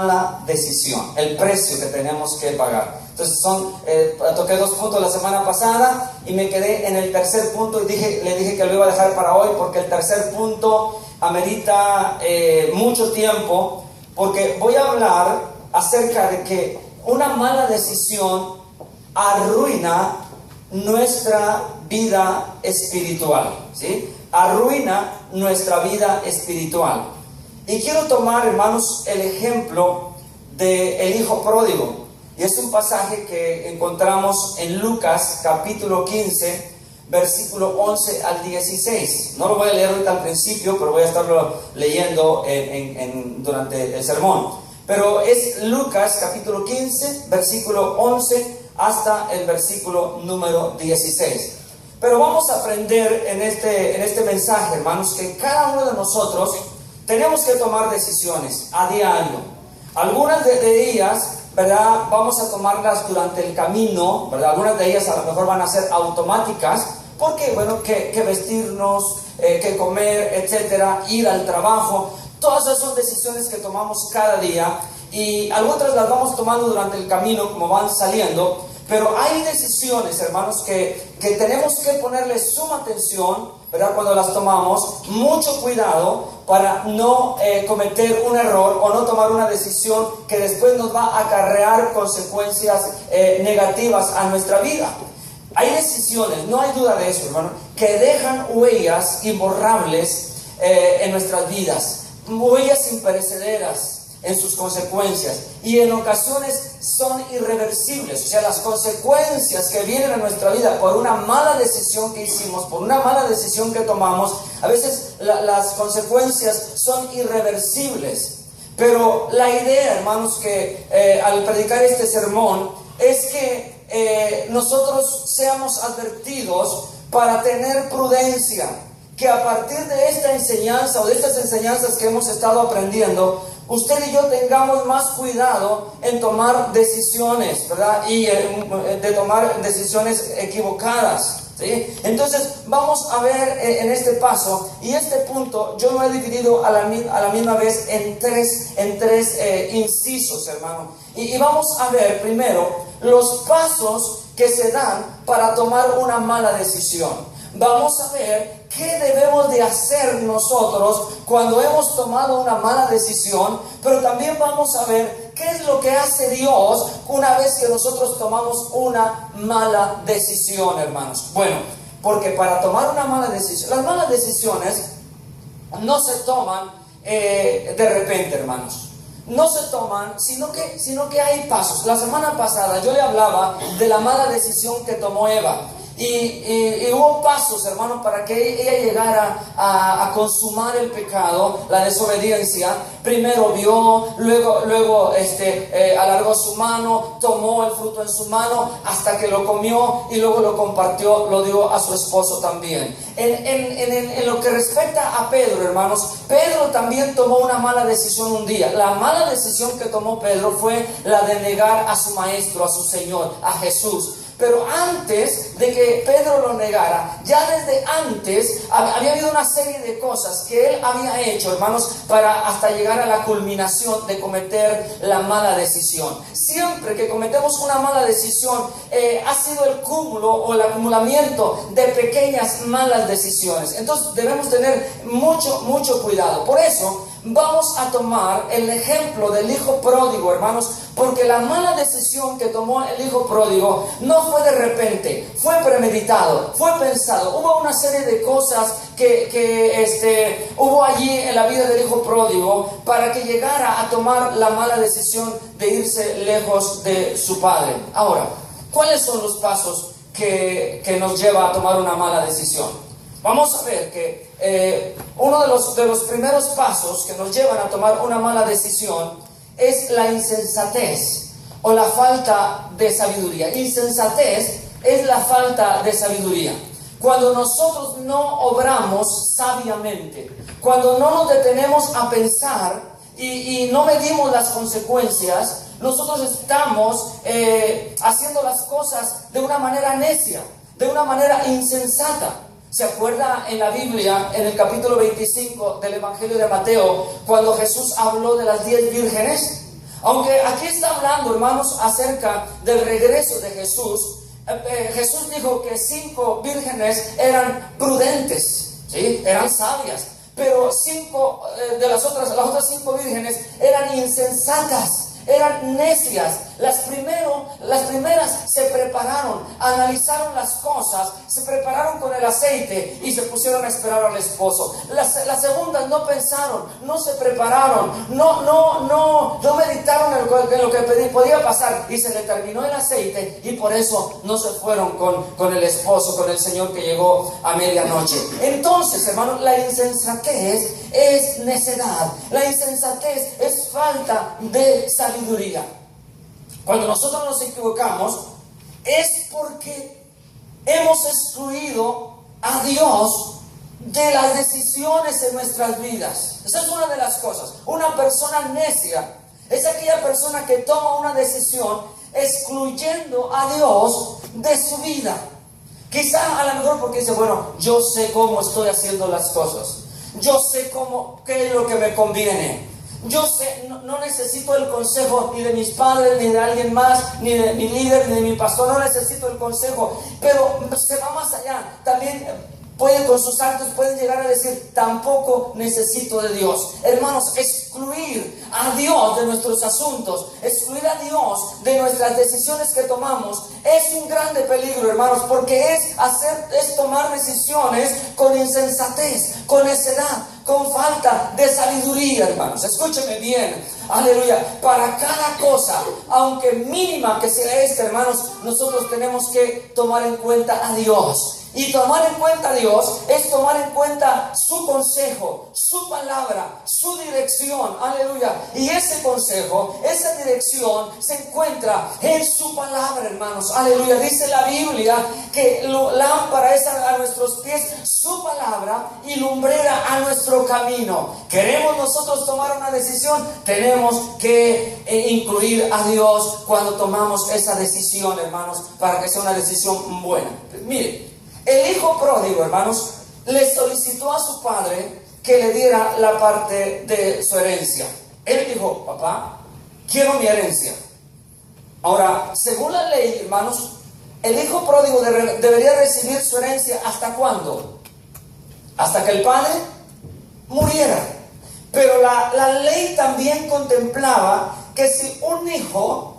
la decisión, el precio que tenemos que pagar. Entonces toqué 2 puntos la semana pasada y me quedé en el tercer punto y le dije que lo iba a dejar para hoy porque el tercer punto amerita mucho tiempo, porque voy a hablar acerca de que una mala decisión arruina nuestra vida espiritual, ¿sí? Arruina nuestra vida espiritual. Y quiero tomar, hermanos, el ejemplo del hijo pródigo. Y es un pasaje que encontramos en Lucas capítulo 15, versículo 11 al 16. No lo voy a leer ahorita al principio, pero voy a estarlo leyendo durante el sermón. Pero es Lucas capítulo 15, versículo 11 hasta el versículo número 16. Pero vamos a aprender en este mensaje, hermanos, que cada uno de nosotros tenemos que tomar decisiones a diario. Algunas de ellas, ¿verdad?, vamos a tomarlas durante el camino, ¿verdad? Algunas de ellas a lo mejor van a ser automáticas, porque, bueno, que vestirnos, que comer, etcétera, ir al trabajo. Todas esas son decisiones que tomamos cada día y algunas las vamos tomando durante el camino como van saliendo. Pero hay decisiones, hermanos, que tenemos que ponerle suma atención, ¿verdad?, cuando las tomamos, mucho cuidado para no cometer un error o no tomar una decisión que después nos va a acarrear consecuencias negativas a nuestra vida. Hay decisiones, no hay duda de eso, hermano, que dejan huellas imborrables en nuestras vidas, huellas imperecederas en sus consecuencias, y en ocasiones son irreversibles. O sea, las consecuencias que vienen a nuestra vida por una mala decisión que hicimos, por una mala decisión que tomamos, a veces las consecuencias son irreversibles. Pero la idea, hermanos, que al predicar este sermón es que nosotros seamos advertidos para tener prudencia, que a partir de esta enseñanza o de estas enseñanzas que hemos estado aprendiendo, usted y yo tengamos más cuidado en tomar decisiones, ¿verdad? Y de tomar decisiones equivocadas, ¿sí? Entonces vamos a ver en este paso, y este punto yo lo he dividido a la misma vez en tres incisos, hermano. Y vamos a ver primero los pasos que se dan para tomar una mala decisión. Vamos a ver qué debemos de hacer nosotros cuando hemos tomado una mala decisión, pero también vamos a ver qué es lo que hace Dios una vez que nosotros tomamos una mala decisión, hermanos. Bueno, porque para tomar una mala decisión, las malas decisiones no se toman de repente, hermanos. No se toman, sino que hay pasos. La semana pasada yo le hablaba de la mala decisión que tomó Eva. Y hubo pasos, hermano, para que ella llegara a consumar el pecado, la desobediencia. Primero vio, luego alargó su mano, tomó el fruto en su mano hasta que lo comió y luego lo compartió, lo dio a su esposo también. En lo que respecta a Pedro, hermanos, Pedro también tomó una mala decisión un día. La mala decisión que tomó Pedro fue la de negar a su maestro, a su Señor, a Jesús. Pero antes de que Pedro lo negara, ya desde antes había habido una serie de cosas que él había hecho, hermanos, para hasta llegar a la culminación de cometer la mala decisión. Siempre que cometemos una mala decisión, ha sido el cúmulo o el acumulamiento de pequeñas malas decisiones. Entonces debemos tener mucho cuidado. Por eso vamos a tomar el ejemplo del hijo pródigo, hermanos, porque la mala decisión que tomó el hijo pródigo no fue de repente, fue premeditado, fue pensado. Hubo una serie de cosas que hubo allí en la vida del hijo pródigo para que llegara a tomar la mala decisión de irse lejos de su padre. Ahora, ¿cuáles son los pasos que nos lleva a tomar una mala decisión? Vamos a ver que uno de los primeros pasos que nos llevan a tomar una mala decisión es la insensatez o la falta de sabiduría. Insensatez es la falta de sabiduría. Cuando nosotros no obramos sabiamente, cuando no nos detenemos a pensar y no medimos las consecuencias, nosotros estamos haciendo las cosas de una manera necia, de una manera insensata. ¿Se acuerda en la Biblia, en el capítulo 25 del Evangelio de Mateo, cuando Jesús habló de las 10 vírgenes? Aunque aquí está hablando, hermanos, acerca del regreso de Jesús. Jesús dijo que 5 vírgenes eran prudentes, ¿sí? Eran sabias, pero 5 de las otras 5 vírgenes eran insensatas, eran necias. Las primeras se prepararon, analizaron las cosas, se prepararon con el aceite y se pusieron a esperar al esposo. Las segundas no pensaron, no se prepararon, no meditaron en lo que podía pasar, y se le terminó el aceite, y por eso no se fueron con el esposo, con el Señor que llegó a medianoche. Entonces, hermanos, la insensatez es necedad, la insensatez es falta de sabiduría. Cuando nosotros nos equivocamos es porque hemos excluido a Dios de las decisiones en nuestras vidas. Esa es una de las cosas. Una persona necia es aquella persona que toma una decisión excluyendo a Dios de su vida. Quizá a lo mejor porque dice, bueno, yo sé cómo estoy haciendo las cosas, yo sé qué es lo que me conviene. Yo sé, no necesito el consejo ni de mis padres, ni de alguien más, ni de mi líder, ni de mi pastor. No necesito el consejo, pero se va más allá. También con sus actos pueden llegar a decir, tampoco necesito de Dios. Hermanos, excluir a Dios de nuestros asuntos, excluir a Dios de nuestras decisiones que tomamos, es un grande peligro, hermanos, porque es tomar decisiones con insensatez, con necedad, con falta de sabiduría, hermanos. Escúcheme bien, aleluya. Para cada cosa, aunque mínima que sea esta, hermanos, nosotros tenemos que tomar en cuenta a Dios. Y tomar en cuenta a Dios es tomar en cuenta su consejo, su palabra, su dirección, aleluya. Y ese consejo, esa dirección se encuentra en su palabra, hermanos, aleluya. Dice la Biblia que lámpara es a nuestros pies su palabra y lumbrera a nuestro camino. Queremos nosotros tomar una decisión, tenemos que incluir a Dios cuando tomamos esa decisión, hermanos, para que sea una decisión buena. Mire, el hijo pródigo, hermanos, le solicitó a su padre que le diera la parte de su herencia. Él dijo, papá, quiero mi herencia. Ahora, según la ley, hermanos, el hijo pródigo debería recibir su herencia ¿hasta cuándo? Hasta que el padre muriera. Pero la ley también contemplaba que si un hijo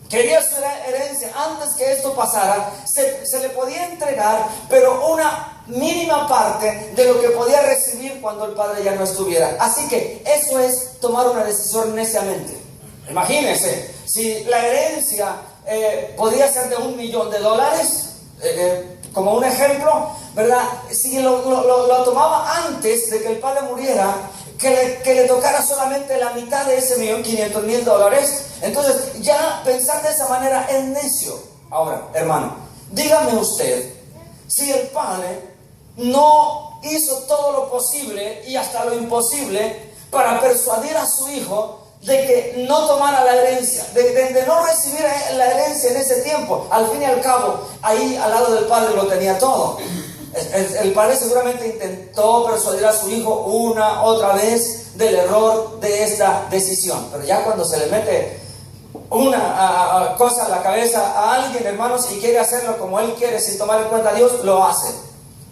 quería su herencia antes que esto pasara, se le podía entregar, pero una mínima parte de lo que podía recibir cuando el padre ya no estuviera. Así que eso es tomar una decisión neciamente. Imagínense, si la herencia podía ser de $1,000,000, como un ejemplo, ¿verdad? Si lo tomaba antes de que el padre muriera, que le tocara solamente la mitad de ese $1,500,000, entonces ya pensar de esa manera es necio. Ahora, hermano, dígame usted, si el padre no hizo todo lo posible y hasta lo imposible para persuadir a su hijo de que no tomara la herencia, de no recibir la herencia en ese tiempo, al fin y al cabo, ahí al lado del padre lo tenía todo. El padre seguramente intentó persuadir a su hijo otra vez del error de esta decisión. Pero ya cuando se le mete una cosa a la cabeza a alguien, hermanos, y quiere hacerlo como él quiere sin tomar en cuenta a Dios, lo hace.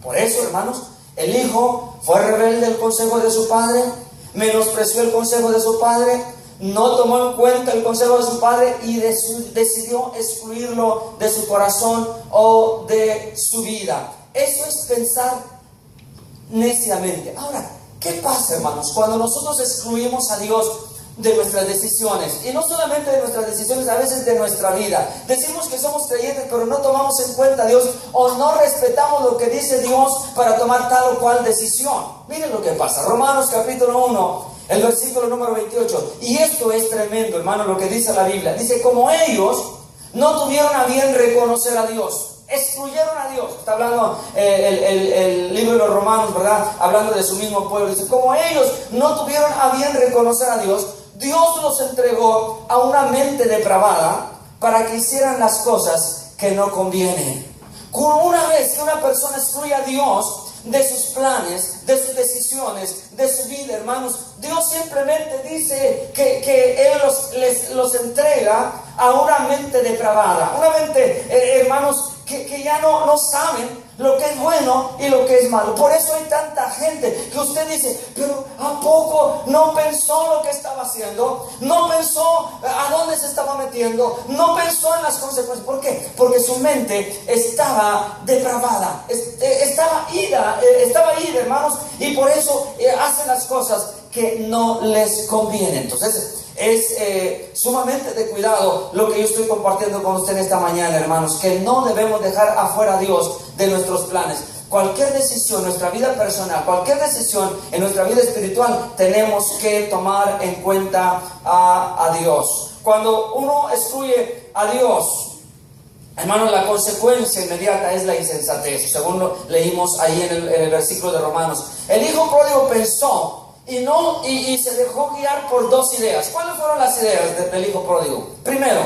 Por eso, hermanos, el hijo fue rebelde al consejo de su padre, menospreció el consejo de su padre, no tomó en cuenta el consejo de su padre y decidió excluirlo de su corazón o de su vida. Eso es pensar neciamente. Ahora, ¿qué pasa, hermanos, cuando nosotros excluimos a Dios de nuestras decisiones? Y no solamente de nuestras decisiones, a veces de nuestra vida. Decimos que somos creyentes, pero no tomamos en cuenta a Dios o no respetamos lo que dice Dios para tomar tal o cual decisión. Miren lo que pasa. Romanos capítulo 1, el versículo número 28. Y esto es tremendo, hermano, lo que dice la Biblia. Dice, como ellos no tuvieron a bien reconocer a Dios, excluyeron a Dios. Está hablando el libro de los Romanos, ¿verdad? Hablando de su mismo pueblo. Dice, como ellos no tuvieron a bien reconocer a Dios, Dios los entregó a una mente depravada para que hicieran las cosas que no convienen. Una vez que una persona excluye a Dios de sus planes, de sus decisiones, de su vida, hermanos. Dios simplemente dice que Él los entrega a una mente depravada, una mente, hermanos, que ya no saben lo que es bueno y lo que es malo. Por eso hay tanta gente que usted dice, pero ¿a poco no pensó lo que estaba haciendo? No pensó a dónde se estaba metiendo, no pensó en las consecuencias. ¿Por qué? Porque su mente estaba depravada, estaba ida, hermanos, y por eso hacen las cosas que no les convienen. Entonces es sumamente de cuidado lo que yo estoy compartiendo con usted en esta mañana, hermanos, que no debemos dejar afuera a Dios de nuestros planes. Cualquier decisión en nuestra vida personal, cualquier decisión en nuestra vida espiritual, tenemos que tomar en cuenta a Dios. Cuando uno excluye a Dios, hermanos, la consecuencia inmediata es la insensatez, según lo leímos ahí en el versículo de Romanos. El hijo pródigo pensó y se dejó guiar por dos ideas. ¿Cuáles fueron las ideas del hijo pródigo? Primero,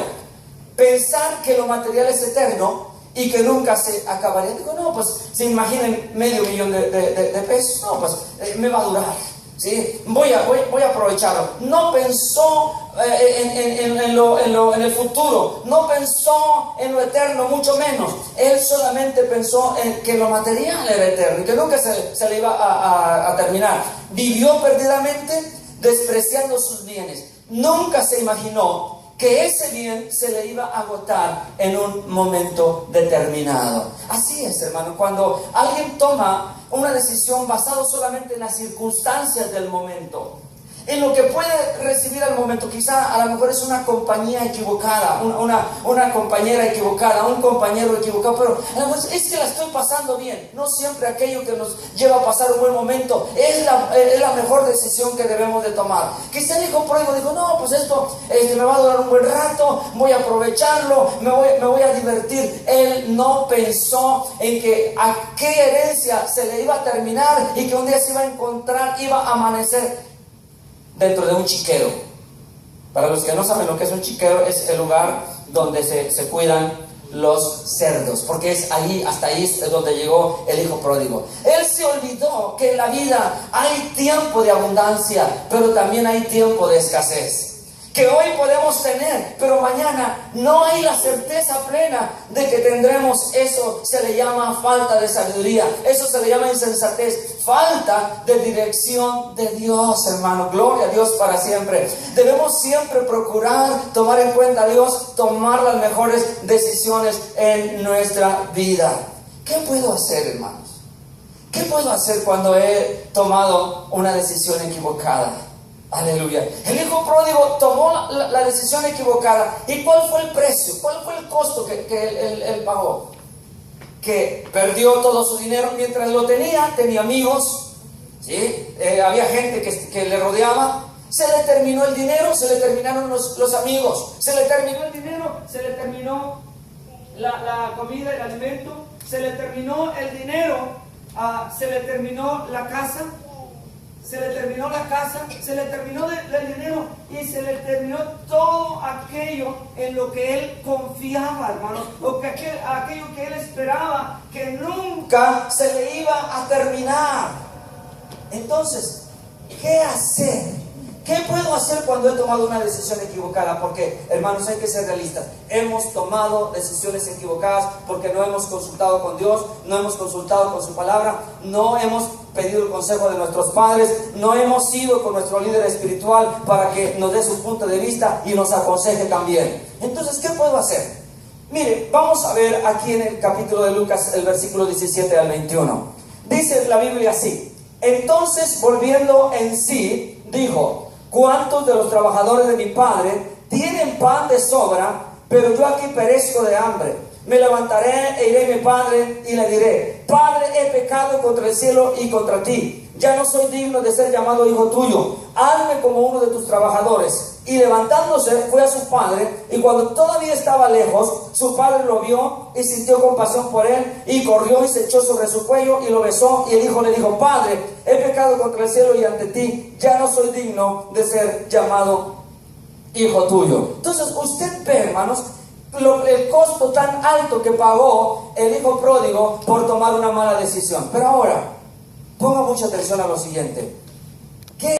pensar que lo material es eterno y que nunca se acabaría. Digo, no, pues se imaginen $500,000 de pesos. No, pues me va a durar, ¿sí? Voy a aprovecharlo. No pensó en el futuro, no pensó en lo eterno, mucho menos. Él solamente pensó en que lo material era eterno y que nunca se le iba a terminar. Vivió perdidamente despreciando sus bienes. Nunca se imaginó que ese bien se le iba a agotar en un momento determinado. Así es, hermano, cuando alguien toma una decisión basada solamente en las circunstancias del momento, en lo que puede recibir al momento, quizá a lo mejor es una compañía equivocada, una compañera equivocada, un compañero equivocado, pero a lo mejor es que la estoy pasando bien. No siempre aquello que nos lleva a pasar un buen momento es la mejor decisión que debemos de tomar. Quizá el hijo pródigo dijo, no, pues esto me va a durar un buen rato, voy a aprovecharlo, me voy a divertir. Él no pensó en que a qué herencia se le iba a terminar y que un día se iba a encontrar, iba a amanecer dentro de un chiquero. Para los que no saben lo que es un chiquero, es el lugar donde se cuidan los cerdos, porque es ahí, hasta ahí es donde llegó el hijo pródigo. Él se olvidó que en la vida hay tiempo de abundancia, pero también hay tiempo de escasez. Que hoy podemos tener, pero mañana no hay la certeza plena de que tendremos. Eso se le llama falta de sabiduría, eso se le llama insensatez, falta de dirección de Dios, hermano. Gloria a Dios para siempre. Debemos siempre procurar tomar en cuenta a Dios, tomar las mejores decisiones en nuestra vida. ¿Qué puedo hacer, hermanos? ¿Qué puedo hacer cuando he tomado una decisión equivocada? Aleluya. El hijo pródigo tomó la decisión equivocada. ¿Y cuál fue el precio? ¿Cuál fue el costo que él pagó? Que perdió todo su dinero mientras lo tenía amigos, ¿sí? Había gente que le rodeaba. Se le terminó el dinero, se le terminaron los amigos, se le terminó el dinero, se le terminó la comida, el alimento, se le terminó el dinero, se le terminó la casa. Se le terminó la casa, se le terminó el dinero y se le terminó todo aquello en lo que él confiaba, hermano, o que aquello que él esperaba que nunca se le iba a terminar. Entonces, ¿qué hacer? ¿Qué puedo hacer cuando he tomado una decisión equivocada? Porque, hermanos, hay que ser realistas. Hemos tomado decisiones equivocadas porque no hemos consultado con Dios, no hemos consultado con su palabra, no hemos pedido el consejo de nuestros padres, no hemos ido con nuestro líder espiritual para que nos dé su punto de vista y nos aconseje también. Entonces, ¿qué puedo hacer? Mire, vamos a ver aquí en el capítulo de Lucas, el versículo 17 al 21. Dice la Biblia así: entonces, volviendo en sí, dijo: ¿cuántos de los trabajadores de mi padre tienen pan de sobra, pero yo aquí perezco de hambre? Me levantaré e iré a mi padre y le diré: Padre, he pecado contra el cielo y contra ti. Ya no soy digno de ser llamado hijo tuyo. Hazme como uno de tus trabajadores. Y levantándose fue a su padre, y cuando todavía estaba lejos, su padre lo vio y sintió compasión por él, y corrió y se echó sobre su cuello y lo besó. Y el hijo le dijo: Padre, he pecado contra el cielo y ante ti. Ya no soy digno de ser llamado hijo tuyo. Entonces usted ve, hermanos, el costo tan alto que pagó el hijo pródigo por tomar una mala decisión. Pero ahora, Ponga mucha atención a lo siguiente.